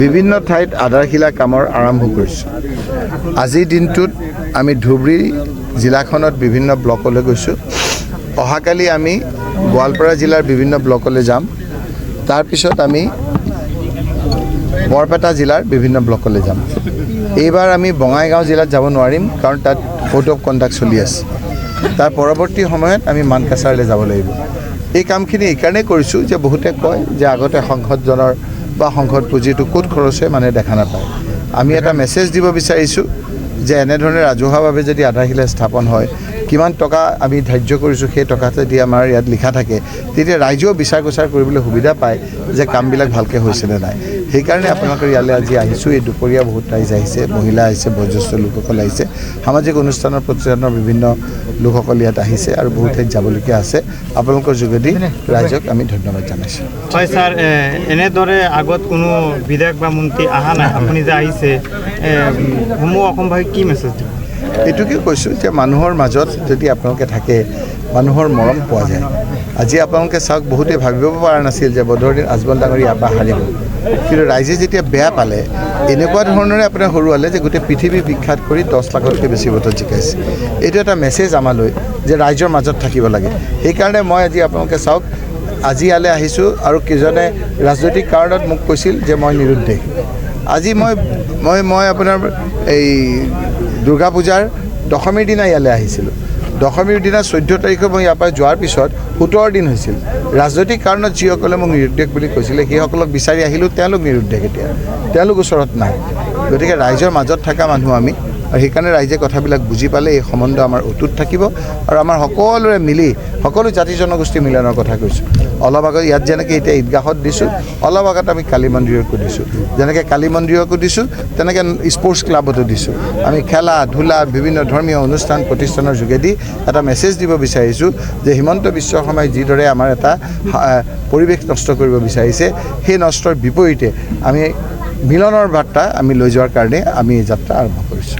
বিভিন্ন ঠাইত আধাৰশিলা কামৰ আৰম্ভ কৰিছোঁ। আজিৰ দিনটোত আমি ধুবুৰী জিলাখনত বিভিন্ন ব্লকলৈ গৈছোঁ। অহাকালি আমি গোৱালপাৰা জিলাৰ বিভিন্ন ব্লকলৈ যাম। তাৰপিছত আমি বৰপেটা জিলাৰ বিভিন্ন ব্লকলৈ যাম। এইবাৰ আমি বঙাইগাঁও জিলাত যাব নোৱাৰিম, কাৰণ তাত কোড অফ কণ্ডাক্ট চলি আছে। তাৰ পৰৱৰ্তী সময়ত আমি মানকাছাৰলৈ যাব লাগিব। এই কামখিনি এইকাৰণেই কৰিছোঁ যে বহুতে কয় যে আগতে সংসদজনৰ বা সংসদ পুঁজিটো ক'ত খৰচ হয় মানুহে দেখা নাপায়। আমি এটা মেছেজ দিব বিচাৰিছোঁ যে এনেধৰণে ৰাজহুৱাভাৱে যদি আধাৰশিলা স্থাপন হয়, কিমান টকা আমি ধাৰ্য কৰিছোঁ, সেই টকা যদি আমাৰ ইয়াত লিখা থাকে, তেতিয়া ৰাইজেও বিচাৰ গোচাৰ কৰিবলৈ সুবিধা পায় যে কামবিলাক ভালকৈ হৈছেনে নাই। সেইকাৰণে আপোনালোকৰ ইয়ালৈ আজি আহিছোঁ। এই দুপৰীয়া বহুত ৰাইজ আহিছে, মহিলা আহিছে, বয়োজ্যেষ্ঠ লোকসকল আহিছে, সামাজিক অনুষ্ঠানৰ প্ৰতিষ্ঠানৰ বিভিন্ন লোকসকল ইয়াত আহিছে আৰু বহুত ঠাইত যাবলগীয়া আছে। আপোনালোকৰ যোগেদি ৰাইজক আমি ধন্যবাদ জনাইছোঁ। হয় ছাৰ, এনেদৰে আগত কোনো বিধায়ক বা মন্ত্ৰী অহা নাই, আপুনি যে আহিছে, সমূহ অসমবাসীক কি মেছেজ দিব? এইটোকে কৈছোঁ যে মানুহৰ মাজত যদি আপোনালোকে থাকে, মানুহৰ মৰম পোৱা যায়। আজি আপোনালোকে চাওক, বহুতে ভাবিব পৰা নাছিল যে বদৰুদ্দিন আজমল ডাঙৰীয়া ইয়াৰ পৰা হাৰিব, কিন্তু ৰাইজে যেতিয়া বেয়া পালে, এনেকুৱা ধৰণৰে আপোনাৰ হৰুৱালে যে গোটেই পৃথিৱী বিখ্যাত কৰি 10 লাখতকৈ বেছি ভোটত জিকাইছে। এইটো এটা মেছেজ আমালৈ যে ৰাইজৰ মাজত থাকিব লাগে। সেইকাৰণে মই আজি আপোনালোকে চাওক, আজি ইয়ালৈ আহিছোঁ আৰু কেইজনে ৰাজনৈতিক কাৰণত মোক কৈছিল যে মই নিৰুদ্দেশ। আজি মই আপোনাৰ এই দুৰ্গা পূজাৰ দশমীৰ দিনা ইয়ালৈ আহিছিলোঁ। দশমীৰ দিনা 14 তাৰিখে মই ইয়াৰ পৰা যোৱাৰ পিছত 17 দিন হৈছিল। ৰাজনৈতিক কাৰণত যিসকলে মোক নিৰুদ্দেশ বুলি কৈছিলে, সেইসকলক বিচাৰি আহিলোঁ, তেওঁলোক নিৰুদ্দেশ। এতিয়া তেওঁলোক ওচৰত নাই। গতিকে ৰাইজৰ মাজত থকা মানুহ আমি, আৰু সেইকাৰণে ৰাইজে কথাবিলাক বুজি পালে এই সম্বন্ধ আমাৰ অটুট থাকিব। আৰু আমাৰ সকলোৰে মিলি, সকলো জাতি জনগোষ্ঠী মিলনৰ কথা কৈছোঁ। অলপ আগত ইয়াত যেনেকৈ এতিয়া ঈদগাহত দিছোঁ, অলপ আগত আমি কালী মন্দিৰকো দিছোঁ। যেনেকৈ কালী মন্দিৰকো দিছোঁ, তেনেকৈ স্পৰ্টছ ক্লাবতো দিছোঁ। আমি খেলা ধূলা, বিভিন্ন ধৰ্মীয় অনুষ্ঠান প্ৰতিষ্ঠানৰ যোগেদি এটা মেছেজ দিব বিচাৰিছোঁ যে হিমন্ত বিশ্ব শৰ্মাই যিদৰে আমাৰ এটা পৰিৱেশ নষ্ট কৰিব বিচাৰিছে, সেই নষ্টৰ বিপৰীতে আমি মিলনৰ বাৰ্তা আমি লৈ যোৱাৰ কাৰণে আমি এই যাত্ৰা আৰম্ভ কৰিছোঁ।